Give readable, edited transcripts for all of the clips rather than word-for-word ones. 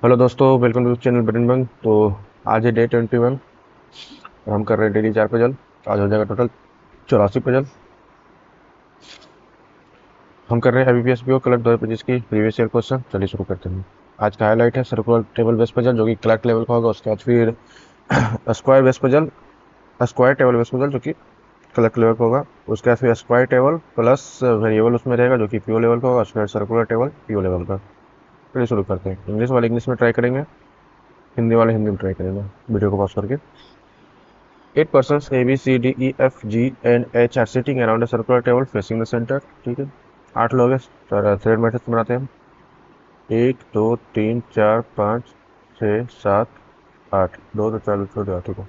Hello दोस्तों, welcome to channel button बंग। तो आज है डे 21 और हम कर रहे हैं डेली 4 पजल। आज हो जाएगा टोटल 84 पजल। हम कर रहे हैं IBPS BO क्लर्क 2025 की प्रीवियस ईयर क्वेश्चन। चलिए शुरू करते हैं। आज का हाईलाइट है सर्कुलर टेबल बेस पजल, जो कि क्लर्क लेवल का होगा। उसके बाद फिर square base puzzle, square table base puzzle, जो कि क्लर्क लेवल का होगा। उसके बाद फिर स्क्वायर टेबल प्लस वेरिएबल उसमें रहेगा, जो कि PO लेवल का होगा। उसके बाद सर्कुलर टेबल PO लेवल का। चलिए शुरू करते हैं। इंग्लिश वाले इंग्लिश में ट्राई करेंगे, हिंदी वाले हिंदी में ट्राई करेंगे। वीडियो को पॉज करके। 8 persons A, B, C, D, E, F, G and H are sitting around a circular table facing the center। ठीक है, 8 लोग हैं। थ्रेड मैट्रिक्स बनाते हैं हम। 1 2 3 4 5 6 7 8। दो तो 4 छोड़ दिया। ठीक है।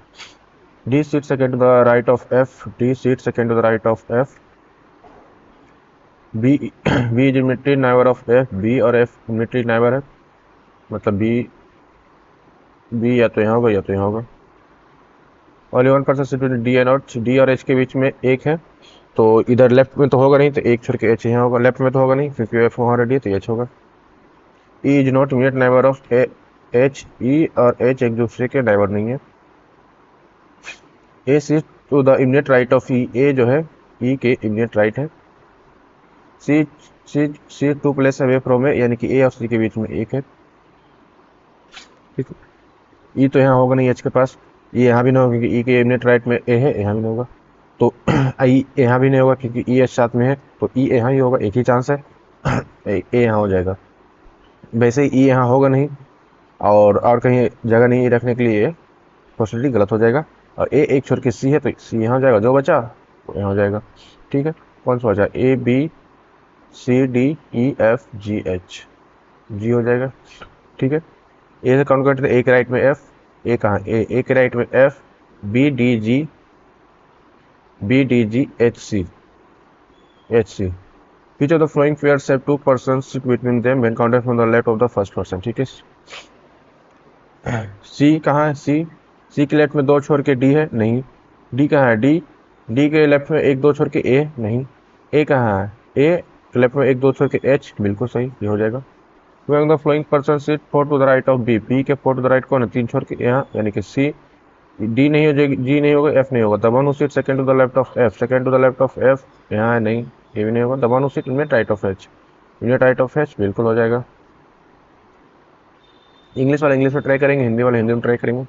D sits second to the right of F। D sits second to the right of F। B B is immediate neighbor of F। B और F immediate neighbor है, मतलब B या तो यहाँ होगा या तो यहाँ होगा। Only 1 person sit between D and H। D और H के बीच में एक है, तो इधर लेफ्ट में तो होगा नहीं, तो एक छोड़ के एच यहाँ होगा। लेफ्ट में तो होगा नहीं क्योंकि एफ वहाँ रेडी है, तो एच होगा। E is not immediate neighbour of H. E और एच एक दूसरे के नाइबर नहीं है। A C to the immediate right of E. A जो है ई के इमीडिएट राइट है। C C C two place away from A, यानी कि ए और सी के बीच में एक है। ठीक है। ई तो यहाँ होगा नहीं एच के पास। ई यहाँ भी नहीं होगा क्योंकि ई के इमीडिएट राइट में ए है, यहाँ भी नहीं होगा। तो ई यहाँ भी नहीं होगा क्योंकि ई एच साथ में है, तो ई यहाँ ही होगा, एक ही चांस है। ए यहाँ हो जाएगा। वैसे ही ई यहाँ होगा नहीं, और कहीं जगह नहीं रखने के लिए पॉसिबिलिटी गलत हो जाएगा। और ए एक छोड़ के सी है, तो सी यहाँ हो जाएगा। जो बचा वो यहाँ हो जाएगा। ठीक है। कौन सा बचा? A B C D E F G H. G हो जाएगा। ठीक है। ए से काउंट करते ए के राइट में एफ। ए कहाँ? ए के राइट में F. B D G H C H C. Each of the following pairs have 2 persons sit between them when counted from the left of the first person। ठीक है। सी कहाँ है? सी के लेफ्ट में 2 छोड़ के डी है, नहीं। डी कहाँ है? डी के लेफ्ट में 1 2 छोड़ के ए, नहीं। ए कहाँ है? ए के लेफ्ट में 1 2 छोड़ के एच, बिल्कुल सही, ये हो जाएगा। The following person seat 4 to the right of B. B के 4 टू द राइट कौन है? 3 छोड़ के यहाँ, यानी कि सी। डी नहीं हो जाएगी, जी नहीं होगा, एफ नहीं होगा। The one who seat second to the left of F. Second to the left of F यहाँ है, नहीं, ये भी नहीं होगा। द वन हू सीट इनमें राइट ऑफ एच। इनमें राइट ऑफ एच, बिल्कुल हो जाएगा। इंग्लिश वाले इंग्लिश में ट्राई करेंगे, हिंदी वाले हिंदी में ट्राई करेंगे।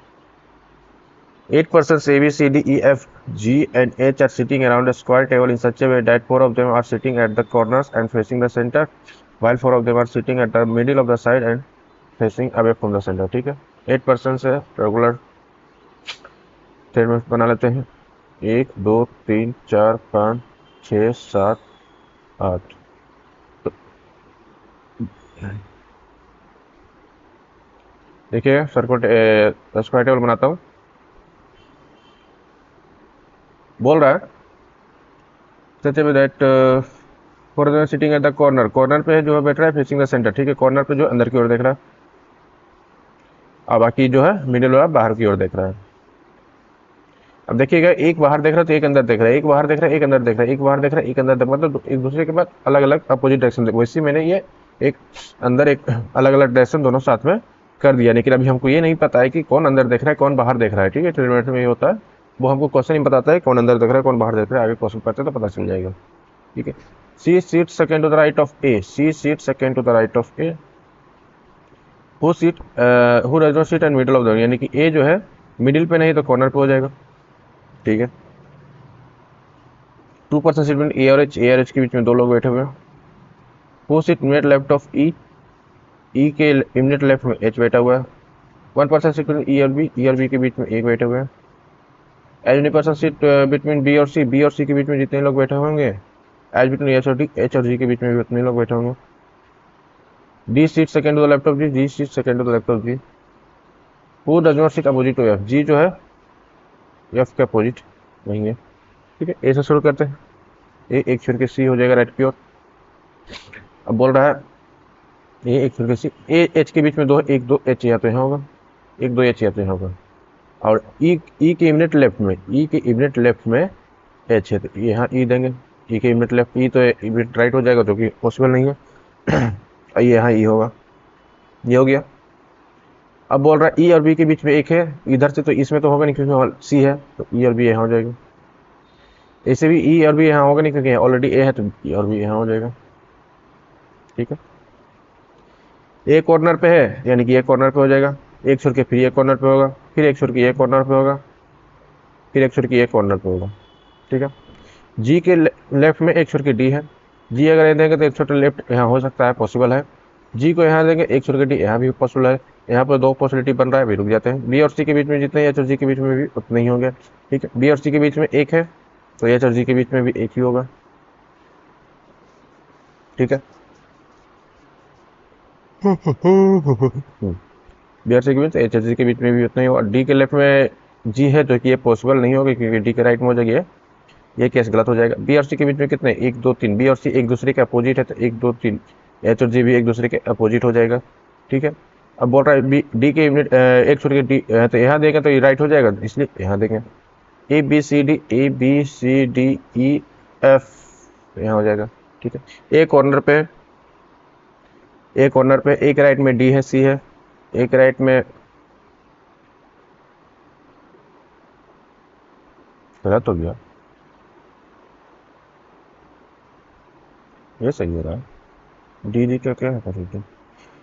8 persons A, B, C, D, E, F, G and H are sitting around a square table in such a way that 4 of them are sitting at the corners and facing the center, while 4 of them are sitting at the middle of the side and facing away from the center। ठीक है। 8 persons है, regular thread में बना लेते हैं। 1 2 3 4 5 6 7 8। देखिए circle square table बनाता हूँ। बोल रहा है सच में that for sitting at the corner. Corner पे जो है बैठ रहा है फेसिंग द सेंटर। ठीक है। कॉर्नर पे जो अंदर की ओर देख रहा है, और बाकी जो है मिडिल वाला बाहर की ओर देख रहा है। अब देखिएगा, एक बाहर देख रहा है तो एक अंदर देख रहा है, एक बाहर देख रहा है एक अंदर देख रहा है, एक बाहर देख रहा है एक अंदर देख रहा है, मतलब एक दूसरे के बाद अलग अलग अपोजिट डायरेक्शन। वैसे मैंने ये एक अंदर एक अलग अलग डायरेक्शन दोनों साथ में कर दिया, लेकिन अभी हमको ये नहीं पता है कि कौन अंदर देख रहा है कौन बाहर देख रहा है। ठीक है। ट्रीटमेंट में ये होता है, वो हमको क्वेश्चन नहीं बताता है कौन अंदर देख रहा है कौन बाहर देख रहा है। आगे क्वेश्चन पढ़ते हैं तो पता चल जाएगा। ठीक है। C seat second to the right of A. C seat second to the right of A. Who seat who does not seat and middle of the, यानी कि ए जो है मिडिल पे नहीं तो कॉर्नर पे हो जाएगा। ठीक है। 2 पर्सन सीट ए और एच। ए और एच के बीच में 2 लोग बैठे हुए हैं। Who seat immediate left of E. E के इमीडिएट लेफ्ट में एच बैठा हुआ है। 1 पर्सन सीट ई और बी। ई और बी के बीच में एक बैठे हुए हैं। As many person seat between B और सी। बी और सी के बीच में जितने लोग बैठे होंगे, एज बिटवीन एच और डी। एच और जी के बीच में भी उतने लोग बैठे होंगे। D seat second to the left of G. D seat second to the left of G. Who does not seat opposite to F. G जो है एफ के अपोजिट नहीं है। ठीक है। ए से शुरू करते हैं। ए एक छोड़ के सी हो जाएगा राइट की ओर। अब बोल रहा है ए एक छोड़ के सी। ए एच के बीच में 2 1 2 एच या तो यहाँ होगा, 1 2 एच या तो यहाँ होगा। और ई के इमिनेट लेफ्ट में, ई के इमिनेट लेफ्ट में एच है, तो यहाँ ई देंगे। ई के इमिनेट लेफ्ट, ई तो इमिनेट राइट हो जाएगा, जो कि पॉसिबल नहीं है। ये यहाँ ई होगा, ये हो गया। अब बोल रहा है ई और बी के बीच में एक है, इधर से तो इसमें तो होगा नहीं क्योंकि सी है, तो ई और बी यहाँ हो जाएगा। ऐसे भी ई और बी यहाँ होगा नहीं क्योंकि ऑलरेडी ए है, तो ई और बी यहाँ हो जाएगा। ठीक है, ए कॉर्नर पे है यानी कि ए कॉर्नर पे हो जाएगा, एक छोड़ के फिर ए कॉर्नर पे होगा, फिर एक छोड़ के ए कॉर्नर पे होगा, फिर एक छोड़ के ए कॉर्नर पे होगा। ठीक है, जी के लेफ्ट में एक छोड़ के डी है, जी अगर ये देंगे तो एक छोटे लेफ्ट यहाँ हो सकता है, पॉसिबल है। जी को यहाँ देंगे, एक छोड़ के डी यहाँ भी पॉसिबल है। यहाँ पर दो पॉसिबिलिटी बन रहा है, भी रुक जाते हैं। बी और सी के बीच में जितने एच और जी के बीच में भी उतने ही होंगे। ठीक है, बी और सी के बीच में एक है तो एच और जी के बीच में भी एक ही होगा। ठीक है, बी और सी के बीच एच और जी के बीच में भी उतना ही होगा। डी के लेफ्ट में जी है जो कि ये पॉसिबल नहीं होगा क्योंकि डी के राइट में हो जाएगी, ये केस गलत हो जाएगा। बी और सी के बीच में कितने, एक दो तीन, बी और सी एक दूसरे के अपोजिट है तो एक दो तीन, एच और जी भी एक दूसरे के अपोजिट हो जाएगा। ठीक है, अब बोल रहा है बी डी के यूनिट एक छोड़ के डी तो यहाँ देंगे तो ये राइट हो जाएगा, इसलिए यहाँ देंगे A B C D, A B C D E F यहाँ हो जाएगा। ठीक है, ए कॉर्नर पे एक राइट में डी है, सी है, एक राइट में गलत हो गया, ये सही हो रहा है। डी डी का क्या है,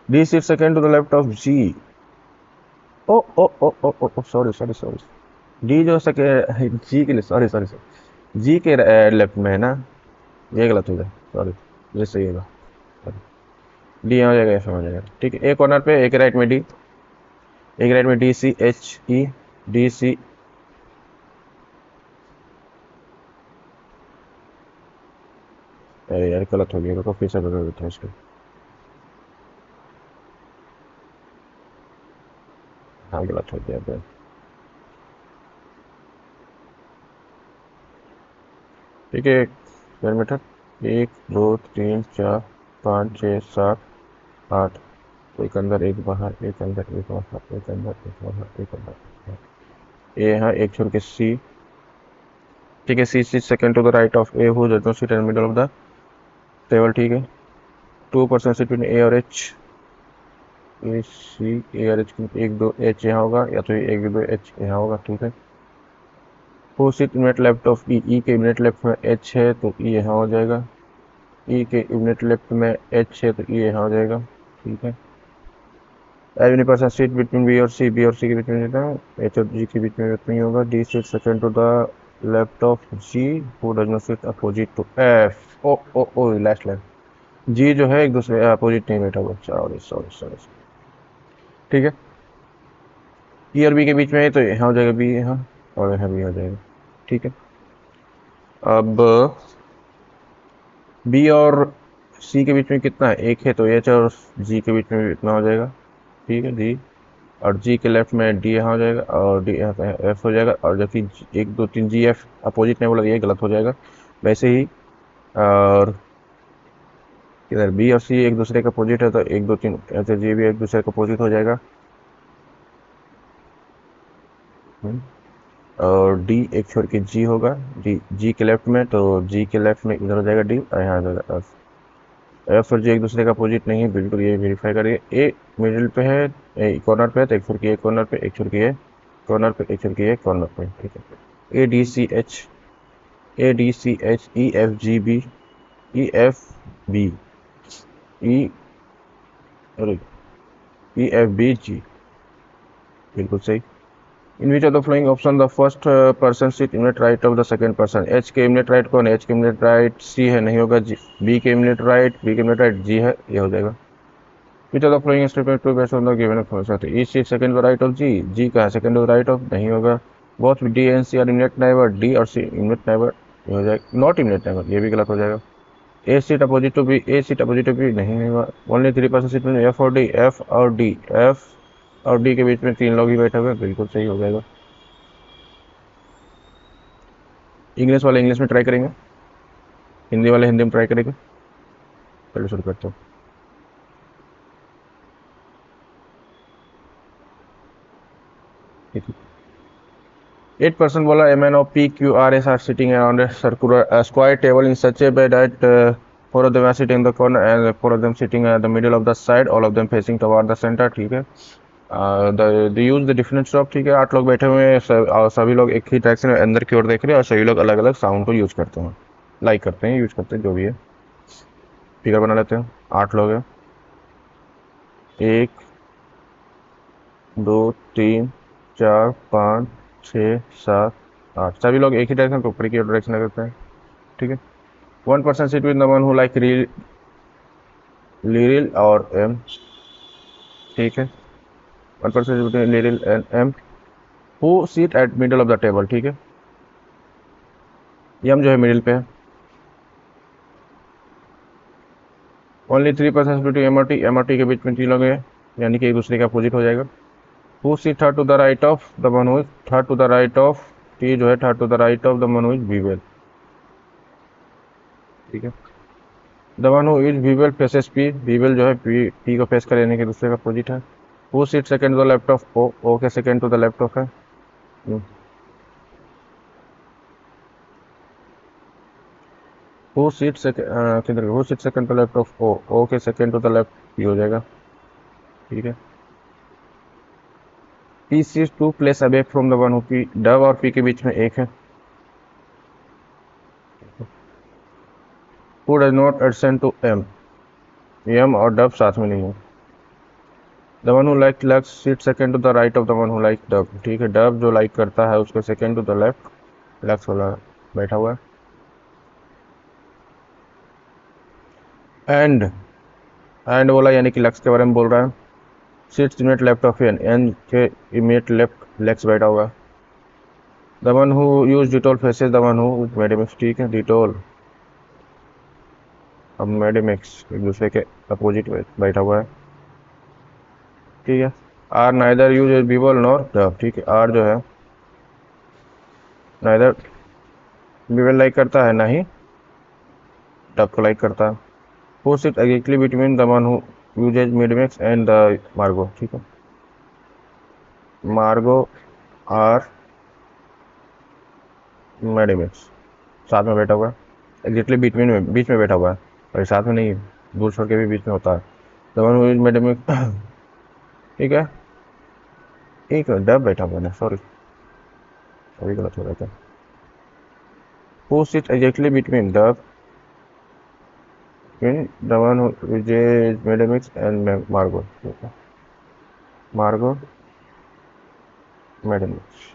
D sit second to the left of G. Oh oh oh oh oh sorry sorry sorry, D जो सके जी के लिए, सॉरी सॉरी सॉरी, जी के लेफ्ट में है ना, ये गलत हो गया, सॉरी, ये सही होगा, डी यहाँ हो जाएगा, ऐसा हो जाएगा। ठीक है, एक कॉर्नर पे एक राइट में डी, एक राइट में D C H E, D C यार गलत हो गया, तो फिर से बदल देता है इसको। हाँ गलत हो गया भाई। ठीक है, पैरामीटर 1 2 3 4 5 6 7 8, एक अंदर एक बाहर, एक अंदर एक बाहर, एक अंदर एक बाहर, एक अंदर ए यहाँ एक छोड़ के सी। ठीक है, C C second to the right of A who does not sit in middle of the table. ठीक है, 2% सिट बिटवीन ए और एच, ए सी ए और एच, एक दो एच यहाँ होगा या तो एक दो एच यहाँ होगा। ठीक है, who seat इमिनेट left of E, E के इमिनेट लेफ्ट में एच है तो ई यहाँ हो जाएगा, ई के इमिनेट लेफ्ट में एच है तो ई यहाँ हो जाएगा। ठीक है, as many person seat between B और सी, बी और सी के बीच में एच और जी के बीच में उतना ही होगा। D seat second to the left of G who does not sit opposite to F. Oh oh oh last line, G जो है एक दूसरे अपोजिट नहीं बैठा हुआ, सॉरी सॉरी सॉरी। ठीक है, ई और बी के बीच में है तो यहाँ हो जाएगा बी यहाँ, और यहाँ भी हो जाएगा। ठीक है, अब बी और सी के बीच में कितना है, एक है तो एच और जी के बीच में भी इतना हो जाएगा। ठीक है, जी और जी के लेफ्ट में डी यहाँ हो जाएगा और डी यहाँ एफ हो जाएगा, और जबकि 1 2 3 जी एफ अपोजिट नहीं बोला, ये गलत हो जाएगा। वैसे ही और इधर बी और सी एक दूसरे का अपोजिट है तो 1 2 3 ऐसे जी भी एक दूसरे का अपोजिट हो जाएगा। और डी एक छोड़ के जी होगा, डी जी के लेफ्ट में, तो जी के लेफ्ट में इधर हो जाएगा डी और यहाँ आ जाएगा एफ। एफ और जी एक दूसरे का अपोजिट नहीं है, बिल्कुल ये वेरीफाई करिए। ए मिडिल पे है, ए कॉर्नर पे है तो एक छोड़ के ए कॉर्नर पे, एक छोड़ के ए कॉर्नर पे, एक छोड़ के ए कॉर्नर पे। ठीक है, A D C H, A D C H E F G B, E F B, E अरे ई एफ बी जी, बिल्कुल सही। In which of the following option the first person seat immediate right of the second person. H के immediate right कौन है, H के immediate right सी है, नहीं होगा। जी बी के इमिनेट राइट, बी के इमिनेट राइट जी है, ये हो जाएगा। Which of the following statement true based on the given format, E seat second to right of G, G का है सेकंड टू राइट ऑफ, नहीं होगा। Both D and C are immediate neighbour, D और C इमिनेट neighbour, ये हो जाएगा। Not इमिनेट neighbour, ये भी गलत हो जाएगा। A seat opposite to B, A seat opposite to B, नहीं होगा। ओनली 3% सीट में एफ और डी, एफ और डी, एफ और डी के बीच में 3 लोग ही बैठे हुए, बिल्कुल सही हो जाएगा। इंग्लिश वाले इंग्लिश में ट्राई करेंगे, हिंदी वाले हिंदी में ट्राई करेंगे। चलिए शुरू करते हो। ठीक है, 8% बोला M N O P Q R S are sitting around circular square table in such a way that 4 of them are sitting in the corner and 4 of them sitting at the middle of the side, all of them facing toward the center। ठीक है, दे use the different stop, ठीक है। 8 लोग बैठे हुए हैं, सभी लोग एक ही डायरेक्शन में अंदर की ओर देख रहे हैं और सभी लोग अलग अलग साउंड को यूज करते हैं, लाइक करते हैं, यूज करते हैं, जो भी है। फिगर बना लेते हैं। 8 लोग हैं, 1 2 3 4 5 6 7 8, सभी लोग एक ही डायरेक्शन ऊपर की डायरेक्शन में करते हैं, ठीक है। 1% seat with the one who like Liril और एम, ठीक है। 1% between Liril and M who seat at middle of the table, ठीक है। एम जो है मिडिल पे है। ओनली 3% बिटवीन एम और टी के बीच में 3 लोग हैं, यानी कि एक दूसरे के अपोजिट हो जाएगा। Who seat third to the right of the one who is third to the right of T, जो है third to the right of the one who is Vivel, ठीक है। The one who is Vivel faces P, Vivel जो है P को face करे, यानी कि दूसरे का अपोजिट है। Who seat second to the left of O, O के second to the left of है। हु सीट किधर, who seat second to left of O, O के second to the left P हो जाएगा, ठीक है। P seat two place away from the one who P, W और P के बीच में एक है। Who does not adjacent to M, M और डब साथ में नहीं है। The one who like Lux seat second to the right of the one who like Dove, ठीक है। डब जो लाइक करता है उसके second to the left Lux वाला बैठा हुआ है। एंड बोला, यानी कि लक्स के बारे में बोल रहा है। Seats immediate left of N, N के इमीडिएट लेफ्ट लेक्स बैठा हुआ है। The one who use Dettol faces the one who Medimix, ठीक है। डिटोल अब मेडिमिक्स एक दूसरे के अपोजिट बैठा हुआ है, ठीक है। R neither use Vivel nor W, ठीक है। आर जो है नाइदर बीबल लाइक करता है, ना ही डब को लाइक करता है। Who sit exactly between the one who uses Medimix and the Margo, ठीक है। मार्गो आर मेडिमिक्स साथ में बैठा हुआ है, एग्जैक्टली बिटवीन में, बीच में बैठा हुआ है, और साथ में नहीं, दूर छोड़ के भी बीच में होता है। The one who is Medimix, ठीक है। एक डब बैठा हुआ है, सॉरी सॉरी, गलत हो रहा था। Who sit exactly between dub in the one who uses Medimix and Margo, ठीक है। Margo Medimix,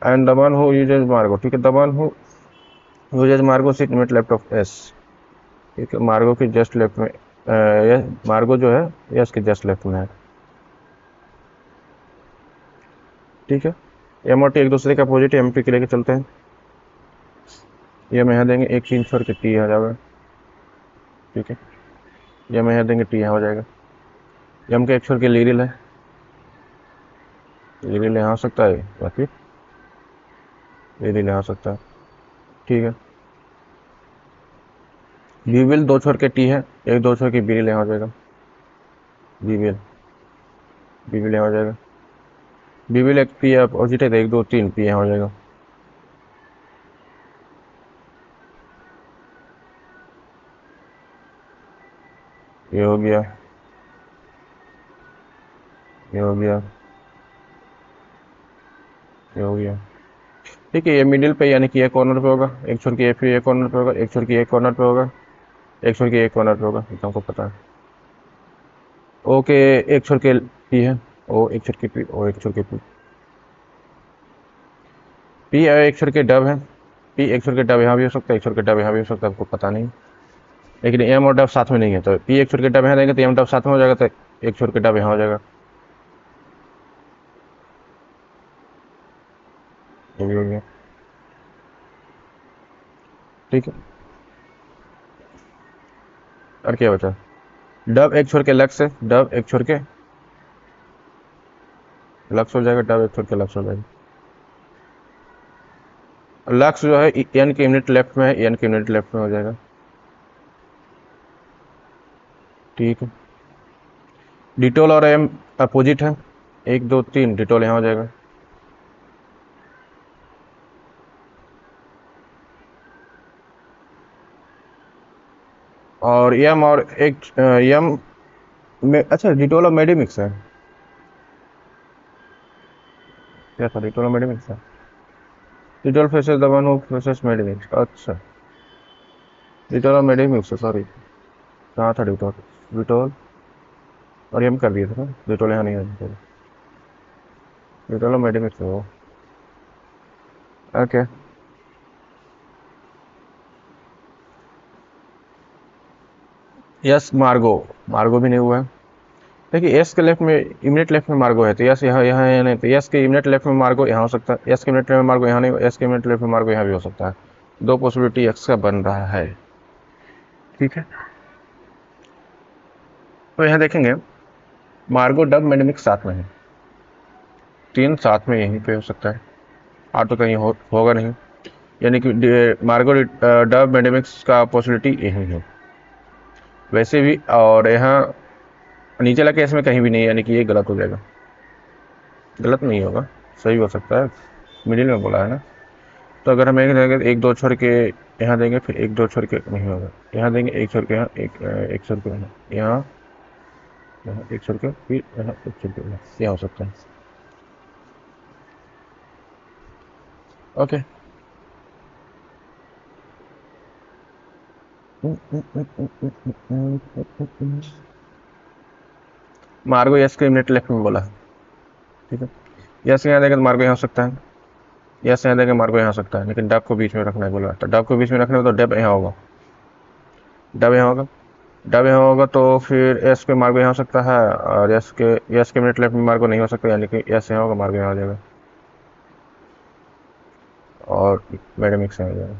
and the one who uses Margo, ठीक है। The one who uses Margo sit mid left of us, ठीक है। मार्गो के जस्ट लेफ्ट में, मार्गो जो है यस के जस्ट लेफ्ट में है, ठीक है। एम और टी एक दूसरे के अपोजिट एम पी के लेके चलते हैं। ये हम यहाँ देंगे, एक 3 छोड़ के टी आ जाएगा, ठीक है। ये हम यहाँ देंगे, टी यहाँ हो जाएगा। एम के एक छोड़ के लीरिल है, लीरिल यहाँ हो सकता है, या फिर लीरिल यहाँ हो सकता है, ठीक है। बीविल 2 छोड़ के टी है, एक 2 छोड़ के बीरिल यहाँ हो जाएगा, बीविल बीविल यहाँ हो जाएगा। बीविल एक पी अपोजिट है, तो 1 2 3 पी यहाँ हो जाएगा। ये हो गया, ये हो गया, ये हो गया, ठीक है। ये मिडिल पे, यानी कि एक कॉर्नर पे होगा, एक छोड़ के ये फिर एक कॉर्नर पे होगा, एक छोड़ के एक कॉर्नर पे होगा, एक छोड़ के एक कॉर्नर पे होगा, ये हमको पता है। ओ के एक छोड़ के पी है, ओ एक छोड़ के पी, ओ एक छोड़ के पी, पी एक छोड़ के डब है, पी एक छोड़ के डब यहाँ भी हो सकता है, एक छोड़ के डब यहाँ भी हो सकता है, आपको पता नहीं। लेकिन एम और डब साथ में नहीं है, तो पी एक छोड़ के डब यहाँ देंगे तो एम डब साथ में हो जाएगा, तो एक छोड़ के डब यहाँ हो जाएगा, ये भी हो गया, ठीक है। और क्या बचा, डब एक छोड़ के लक्स है, डब एक छोड़ के लक्स हो जाएगा, डब एक छोड़ के लक्स हो जाएगा। लक्स जो है एन के यूनिट लेफ्ट में है, एन के यूनिट लेफ्ट में हो जाएगा, ठीक है। डिटोल और एम अपोजिट है, 1 2 3 डिटोल यहाँ हो जाएगा, और यम और एक यम में, अच्छा डिटोल और मेडिमिक्स है क्या था, डिटोल और मेडिमिक्स है, Dettol faces the one who faces Medimix, अच्छा डिटोल और मेडिमिक्स, सॉरी कहाँ था डिटोल, डिटोल और यम कर दिए थे ना, डिटोल यहाँ नहीं है, डिटोल डिटोल और मेडिमिक्स है वो, ओके। यस मार्गो, मार्गो भी नहीं हुआ है। देखिए एस के लेफ्ट में, इमिडिएट लेफ्ट में मार्गो है, तो यस यहाँ यहाँ है नहीं, तो यस के इमिडिएट लेफ्ट में मार्गो यहाँ हो सकता है, यस के इमिडिएट लेफ्ट में मार्गो यहाँ नहीं, एस के इमिडिएट लेफ्ट में मार्गो यहाँ भी हो सकता है। दो पॉसिबिलिटी एक्स का बन रहा है, ठीक है। तो यहाँ देखेंगे मार्गो डब मेडेमिक्स साथ में है, तीन साथ में यहीं पे हो सकता है, आर तो कहीं होगा नहीं, यानी कि मार्गो डब मेडेमिक्स का पॉसिबिलिटी यही है वैसे भी, और यहाँ नीचे वाला केस में कहीं भी नहीं है, यानी कि ये गलत हो जाएगा, गलत नहीं होगा, सही हो सकता है, मिडिल में बोला है ना। तो अगर हम एक देंगे, एक दो छोड़ के यहाँ देंगे, फिर एक दो छोड़ के नहीं होगा, यहाँ देंगे एक छोड़ के यहाँ, एक छोड़ के यहाँ, यहाँ यहाँ एक छोड़ के, फिर यहाँ एक छोड़ के यहाँ, यह हो सकता है, ओके। मार्गो यस के इमिडिएट लेफ्ट में बोला है, ठीक है। यस यहाँ देंगे तो मार्गो यहाँ हो सकता है, यस यहाँ देंगे मार्गो यहाँ हो सकता है, लेकिन डब को बीच में रखना है बोला, तो डब को बीच में रखना है तो डब यहाँ होगा, डब यहाँ होगा, डब यहाँ होगा, तो फिर एस पे मार्गो यहाँ हो सकता है, और यस के मिनट लेफ्ट में मार्गो नहीं हो सकता, यानी कि एस यहाँ होगा, मार्गो यहाँ हो जाएगा, और मेडेमिक्स यहाँ हो जाएगा,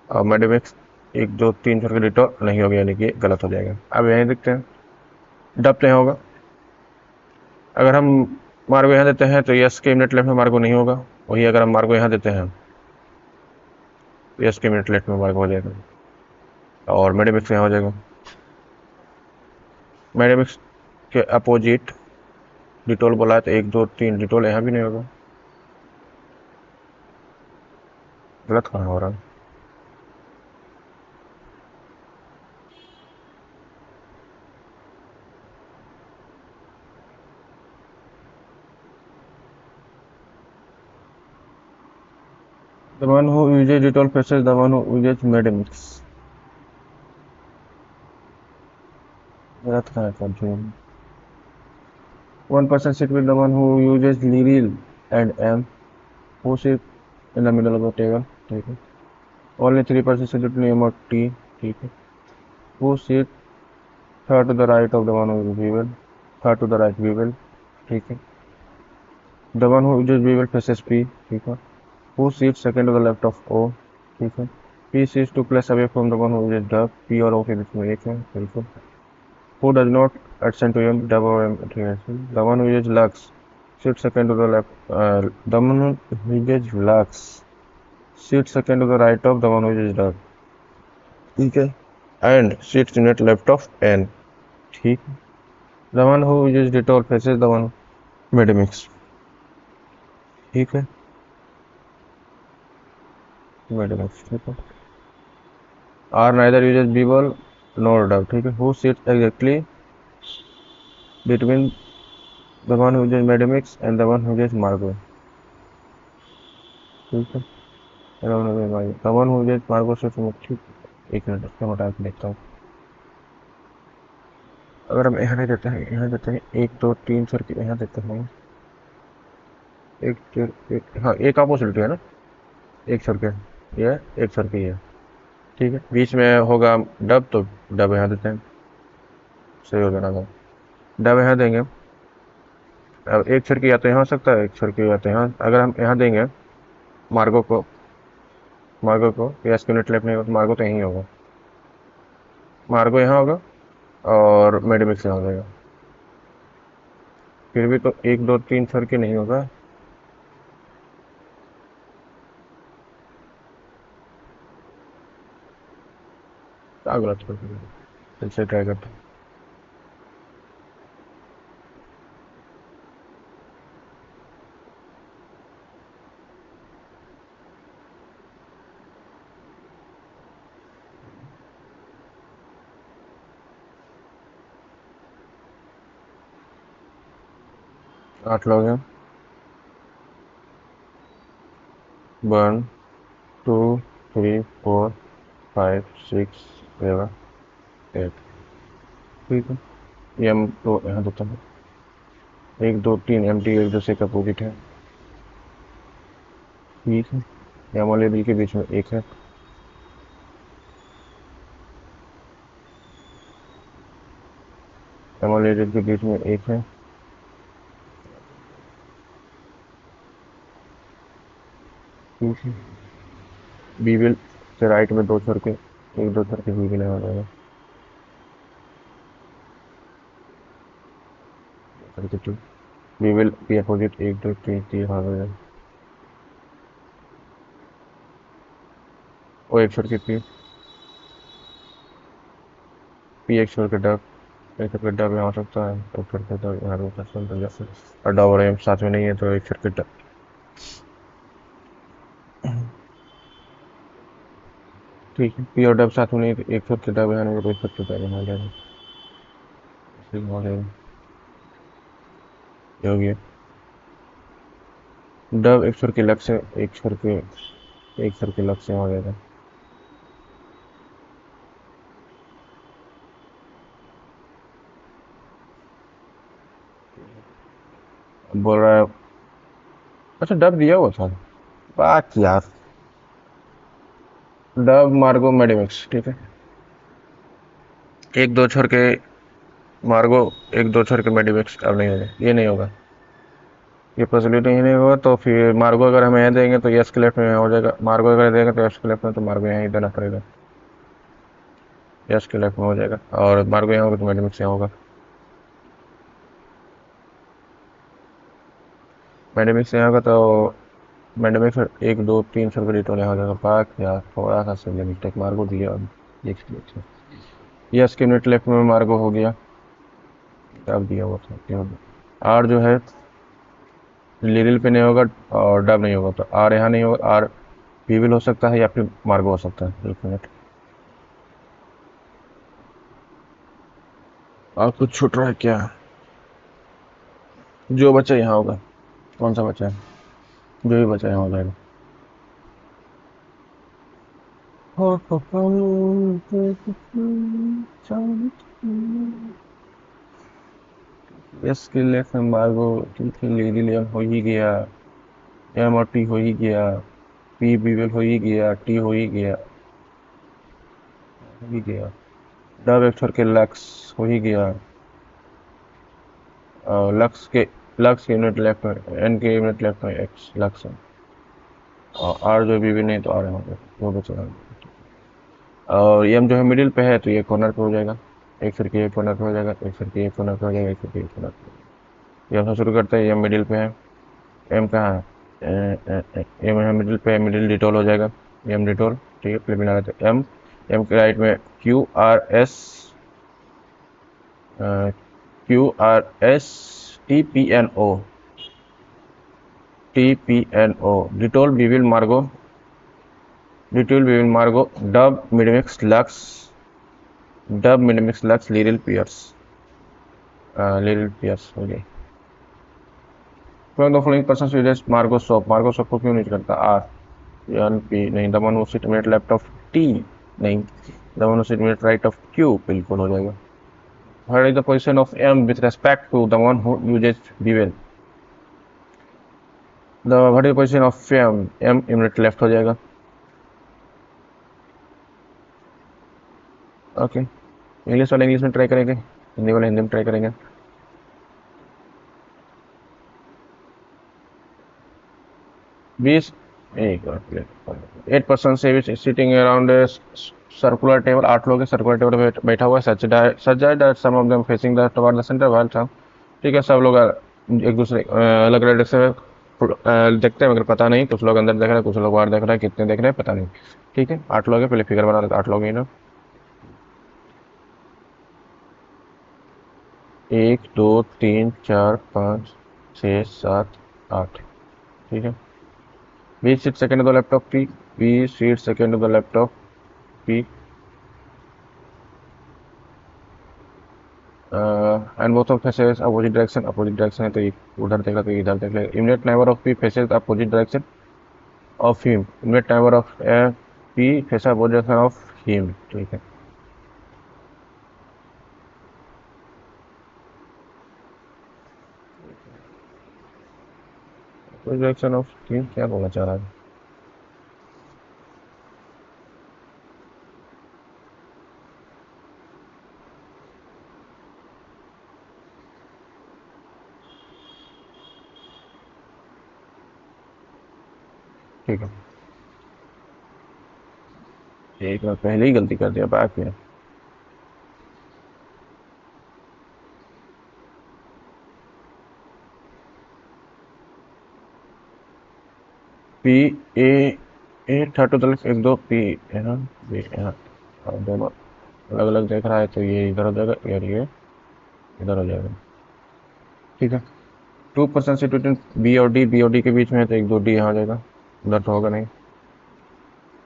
और मेडेमिक्स एक दो तीन छोड़ के डिटो नहीं होगा, यानी कि गलत हो जाएगा। अब यहीं देखते हैं, डब तो यहाँ होगा, अगर हम मार्गो यहाँ देते हैं तो यस के मिनट लेफ्ट में मार्गो नहीं होगा, वही अगर हम मार्गो यहाँ देते हैं तो यस के मिनट लेफ्ट में मार्गो हो जाएगा, और मेडेमिक्स यहाँ हो जाएगा, मेडेमिक्स के अपोजिट डिटोल बोला है, तो एक दो तीन डिटोल यहाँ भी नहीं होगा, गलत कहाँ हो रहा है। The one who uses Dettol faces the one who uses Medimix. गलत कहाँ है confusion. One person sit with the one who uses Liril and M, who sit in the middle of the table. ठीक है। Only three persons sit between M और T. ठीक है। Who sit third to the right of the one who uses Weevil, third to the right Weevil. ठीक है। The one who uses Weevil faces P. ठीक है। Who sits second to the left of O. ठीक है। P sits two places away from the one who uses Dub. P और O के बीच में एक है, बिल्कुल। Who does not ascend to M, double or M reaction. The one who uses Lux sits second to the left. The one who uses Lux sits second to the right of the one who uses Dub. ठीक है, and sits in it left of N. ठीक, the one who uses Dettol faces the one Medimix. ठीक है, Medimix ठीक है। Are neither uses Bevel nor Dub. ठीक है, who sits exactly between the one who uses Medimix and the one who uses Margot. ठीक है, the one who uses Margot sits in ठीक, एक मिनट इसका हटा के देखता हूँ। अगर हम यहाँ नहीं देते हैं, यहाँ देते हैं एक दो तीन सर के, यहाँ देते हैं एक, हाँ एक अपोजिट है ना, एक सर के ये, एक सर के ये, ठीक है। बीच में होगा डब, तो डब यहाँ देते हैं, सही हो जाना, डब यहाँ देंगे। अब एक सर की या तो यहाँ हो सकता है, एक सर की या तो यहाँ, अगर हम यहाँ देंगे मार्गो को, या स्क्यूनेट लेफ्ट नहीं होगा तो मार्गो तो यहीं होगा, मार्गो यहाँ होगा और मेडिमिक्स यहाँ हो जाएगा, फिर भी तो एक दो तीन सर के नहीं होगा, क्या गलत कर दिया, फिर से ट्राई करते हैं। 8 लोग हैं। 1 2 3 4 5 6 7 8। ठीक है, ये हम तो यहाँ देता है 1 2 3 एम टी एक दूसरे का अपोजिट है। ठीक है, एम और लेबल के बीच में एक है। एम और लेबल के बीच में एक है। ठीक है, बीविल से राइट में 2 छोड़ के एक 2 छोड़ के बीविल है जाएगा। करके 2 बीविल पी अपोजिट 1 2 3 3 हो जाएगा। वो एक छोड़ के पी एक छोड़ के डब, एक छोड़ के डब यहाँ हो सकता है, एक छोड़ के डब यहाँ हो सकता है। तो जैसे और डब और एम साथ में नहीं है तो एक छोड़ के डब। ठीक है, पी और डब साथ में नहीं है तो एक छोड़ के डब यहाँ नहीं, तो एक छोड़ के डब यहाँ हो जाएगा। ठीक हो जाएगा, ये हो गया। डब एक छोड़ के लग से एक छोड़ के लग से हो जाएगा। बोल रहा है अच्छा डब दिया हुआ था बात यार। डब मार्गो मेडिमिक्स, ठीक है। एक दो छोड़ के मार्गो, एक दो छोड़ के मेडिमिक्स अब नहीं होगा, ये नहीं होगा, ये पॉसिबिलिटी ही नहीं होगा। तो फिर मार्गो अगर हम यहाँ देंगे तो यस के लेफ्ट में यहाँ हो जाएगा, मार्गो अगर देंगे तो यस के लेफ्ट में, तो मार्गो यहाँ ही देना पड़ेगा, यस के लेफ्ट में हो जाएगा। और मार्गो यहाँ होगा तो मेडिमिक्स यहाँ होगा। मेडिमिक्स यहाँ होगा तो मेडिमिक्स 1 2 3 सर्कल डिटोल यहाँ हो जाएगा। पाक यार थोड़ा सा सिंगल मिस्टेक, मार्गो दिया अब यस के मिनट लेफ्ट में मार्गो हो गया, तब दिया हुआ था क्यों। आर जो है लिरिल पे नहीं होगा और डब नहीं होगा, तो आर यहाँ नहीं होगा, आर वीविल हो सकता है या फिर मार्गो हो सकता है। 1 मिनट, और कुछ छूट रहा है क्या? जो बचा यहाँ होगा। कौन सा बचा है? जो भी बचा यहाँ हो जाएगा। यस के लेफ्ट में मार्गो, ठीक है, लिरिल एम हो ही गया, एम और टी हो ही गया, पी वीविल हो ही गया, टी हो ही गया, हो ही गया। डब एक छोड़ के लक्स हो ही गया, लक्स के यूनिट लेफ्ट में, एन के यूनिट लेफ्ट में एक्स लक्स है, और आर जो भी नहीं तो आर है वो बचेगा। और एम जो है मिडिल पे है तो ये कॉर्नर पे हो जाएगा, एक फिर के एक कॉर्नर पे हो जाएगा, एक फिर के एक कॉर्नर पे हो जाएगा, एक फिर के एक कॉर्नर पे। एम से शुरू करते हैं, एम मिडिल पे है। एम कहाँ है? एम यहाँ मिडिल पे है, मिडिल डिटोल हो जाएगा, एम डिटोल। ठीक है, फिर मिला लेते हैं एम, एम के राइट में Q R S, T P N O, Dettol Vivel Margo, W Medimix Lux, Liril Pears हो गई। Following person uses Margo soap को क्यों नहीं करता? आर एन पी नहीं, the one who sit immediate left of T नहीं, the one who sit immediate right of Q बिल्कुल हो जाएगा। What is the position of M with respect to the one who uses bevel? What is the position of M? M immediate left हो जाएगा। Okay, English वाले English में try करेंगे, हिंदी वाले हिंदी में ट्राई करेंगे। 20 8 पर्सन से सिटिंग अराउंड सर्कुलर टेबल, 8 लोग सर्कुलर टेबल पे बैठा हुआ है, such that some of them facing the toward the centre while some. ठीक है, सब लोग एक दूसरे अलग अलग से देखते हैं, मगर पता नहीं, कुछ लोग अंदर देख रहे हैं, कुछ लोग बाहर देख रहे हैं, कितने देख रहे हैं पता नहीं। ठीक है, 8 लोग हैं, पहले फिगर बना लेते 8 लोग हैं ना। 1 2 3 4 5 6 7 8। ठीक है, 20 seat second the laptop P, 20 seat second the laptop P, and both of faces opposite direction है तो उधर देख रहा तो इधर देख लेगा। Immediate neighbour of P faces opposite direction of him, immediate neighbour of P faces opposite direction of him, ठीक है। डायरेक्शन ऑफ हिम क्या बोलना चाह रहा है? ठीक है, एक बार पहले ही गलती कर दिया बैक में। P A A third to the left, एक दो पी यहाँ बी यहाँ, और दोनों अलग अलग देख रहा है तो ये इधर हो जाएगा और ये इधर हो जाएगा, ठीक है। 2% से बिटवीन बी और डी के बीच में है तो एक दो डी यहाँ आ जाएगा, उधर तो होगा नहीं।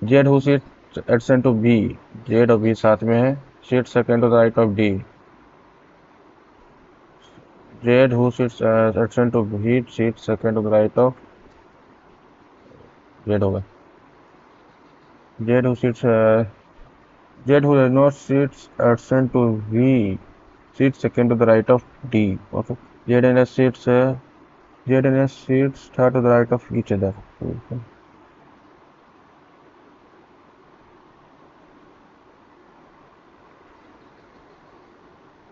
Z who seat adjacent to B, Z और बी साथ में है, seat second to the right of D, Z who seat adjacent to B seat second to the right of Z होगा। Z who seats Z who not seats adjacent to B seat second to the right of D, okay. Z and S seats Z and S seats third to the right of each other.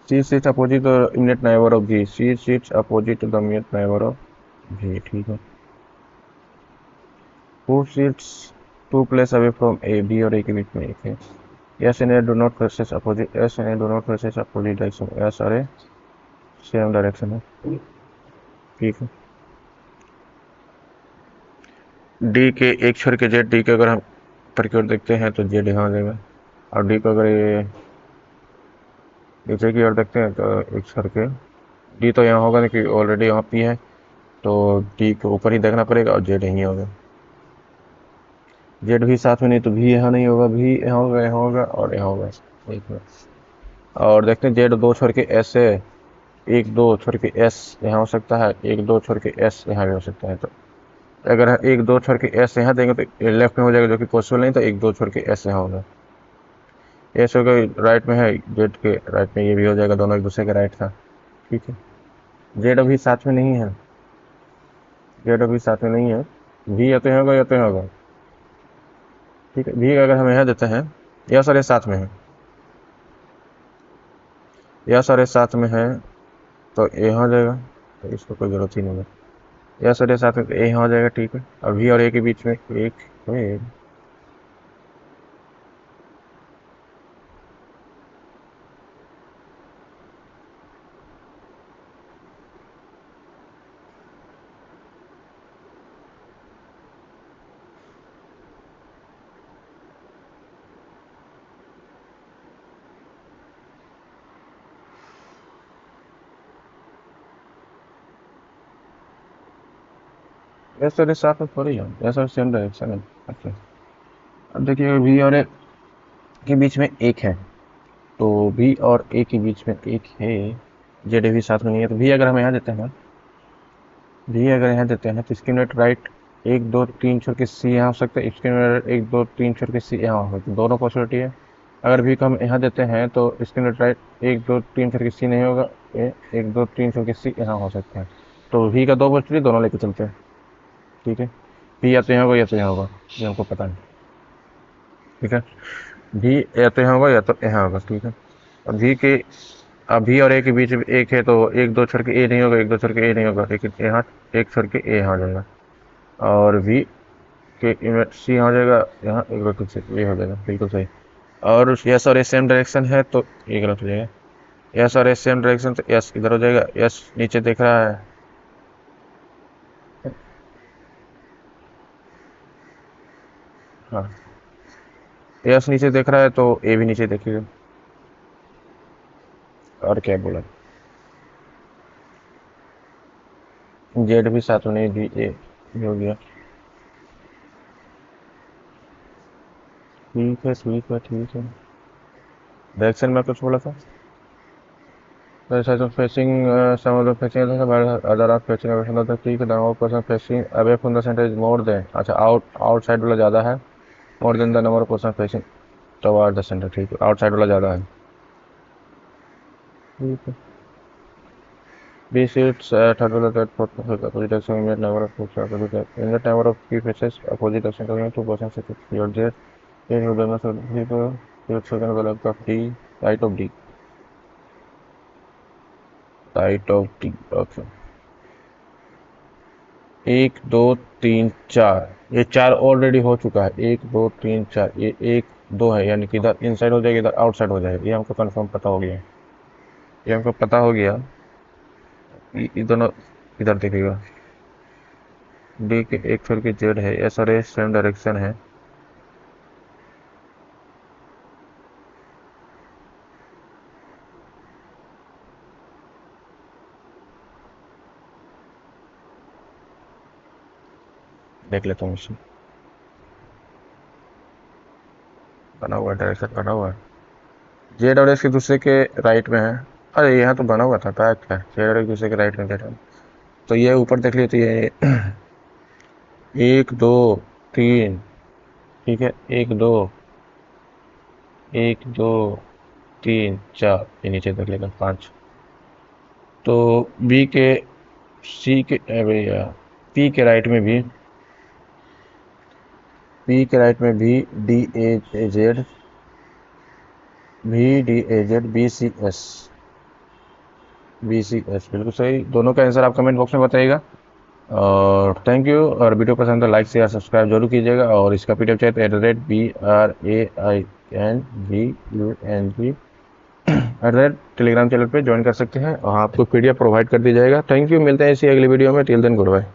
C sits opposite the immediate neighbor of G. C sits opposite to the immediate neighbor of G, ठीक है। Who sits two places away from A, B और A के बीच में एक है। S and A do not faces opposite, S and A do not faces opposite direction, S और A same direction है, ठीक है। D के एक छोर के Z, D के अगर हम प्रक्योर देखते हैं तो Z यहाँ आ जाएगा, और D को अगर ये नीचे की ओर देखते हैं तो एक छोर के D तो यहाँ होगा नहीं क्योंकि ऑलरेडी यहाँ P है, तो D को ऊपर ही देखना पड़ेगा और Z यहीं होगा। जेड भी साथ में नहीं तो भी यहाँ नहीं होगा, भी यहाँ होगा, यहाँ होगा और यहाँ होगा, एक में। और देखते हैं जेड दो छोड़ के एस है, एक दो छोड़ के एस यहाँ हो सकता है, एक दो छोड़ के एस यहाँ भी हो सकता है। तो अगर एक दो छोड़ के एस यहाँ देंगे तो लेफ्ट में हो जाएगा जो कि पॉसिबल नहीं, तो एक दो छोड़ के एस यहाँ होगा। एस होगा राइट में है, जेड के राइट में ये भी हो जाएगा, दोनों एक दूसरे के राइट था, ठीक है। जेड अभी साथ में नहीं है, जेड अभी साथ में नहीं है, भी या तो यहाँ होगा या तो यहाँ होगा, ठीक है। भी अगर हम यहाँ देते हैं या सारे साथ में है, या सारे साथ में है तो ए यहाँ हो जाएगा, तो इसको कोई जरूरत ही नहीं है। या सारे साथ में तो ए यहाँ हो जाएगा, ठीक है। और भी और ए के बीच में एक है, या सारे साथ में थोड़ी है, या सारे सेम डायरेक्शन है। अच्छा, अब देखिए भी और ए के बीच में एक है, तो भी और ए के बीच में एक है, जेड भी साथ में नहीं है, तो भी अगर हम यहाँ देते हैं, भी अगर यहाँ देते हैं तो इसके नेट राइट एक दो तीन छोड़ के सी यहाँ हो सकता है, इसके नेट एक दो तीन छोड़ के सी यहाँ हो सकता है, दोनों पॉसिबिलिटी है। अगर भी को हम यहाँ देते हैं तो इसके नेट राइट एक दो तीन छोड़ के सी नहीं होगा, एक दो तीन छोड़ के सी यहाँ हो सकता है, तो भी का दो पॉसिबिलिटी दोनों लेके चलते हैं, ठीक है। भी या तो यहाँ होगा या तो यहाँ होगा, ये हमको पता नहीं, ठीक है। भी या तो यहाँ होगा या तो यहाँ होगा, ठीक है। और भी के अभी और ए के बीच में एक है तो एक दो छोड़ के ए नहीं होगा, एक दो छोड़ के ए नहीं होगा, लेकिन यहाँ एक छोड़ के ए यहाँ आ जाएगा, और भी के सी यहाँ हो जाएगा, यहाँ एक बार कुछ ये हो जाएगा, बिल्कुल सही। और यस और एस सेम डायरेक्शन है तो ये गलत हो जाएगा, यस और एस सेम डायरेक्शन तो यस इधर हो जाएगा, यस नीचे देख रहा है, हाँ यस नीचे देख रहा है तो ए भी नीचे देखेगा, और क्या बोला, जेड भी साथ में नहीं, भी ए भी हो गया, ठीक है ठीक है ठीक है। डायरेक्शन में कुछ बोला था, there is also facing some of the facing while other are facing away from the tree. The number of person facing away from the center is more than, अच्छा outside वाला ज़्यादा है, more than the number of person facing toward the center, ठीक है, outside वाला ज़्यादा है, ठीक है। B seats third wheel at fourth opposite action immediate number of foot opposite in the number of key faces opposite action coming two persons sit here there in the balance of people second develop of D right of D okay 1 2 3 4 ये 4 already हो चुका है 1 2 3 4 ये 1 2 है यानी कि इधर inside हो जाएगा इधर आउटसाइड हो जाएगा ये हमको कंफर्म पता हो गया ये हमको पता हो गया ये दोनों इधर देखिएगा डी के एक फिर की जेड है एस और ए सेम डायरेक्शन है देख लेता हूँ इसे बना हुआ है डायरेक्शन बना हुआ है जेड और एस के दूसरे के राइट में है अरे यहाँ तो बना हुआ था पैक है जेड और एक दूसरे के राइट में बैठा तो ये ऊपर देख लिए तो ये 1 2 3 ठीक है 1 2 1 2 3 4 ये नीचे देख लेगा 5 तो बी के सी के भैया पी के राइट में भी D A Z B C S बिल्कुल सही दोनों का आंसर आप कमेंट बॉक्स में बताइएगा और थैंक यू और वीडियो पसंद है लाइक शेयर सब्सक्राइब जरूर कीजिएगा और इसका पीडीएफ चाहिए तो @BRAINVUNG टेलीग्राम चैनल पे ज्वाइन कर सकते हैं और आपको पीडीएफ प्रोवाइड कर दिया जाएगा थैंक यू मिलते हैं इसी अगली वीडियो में टिल देन गुड बाय।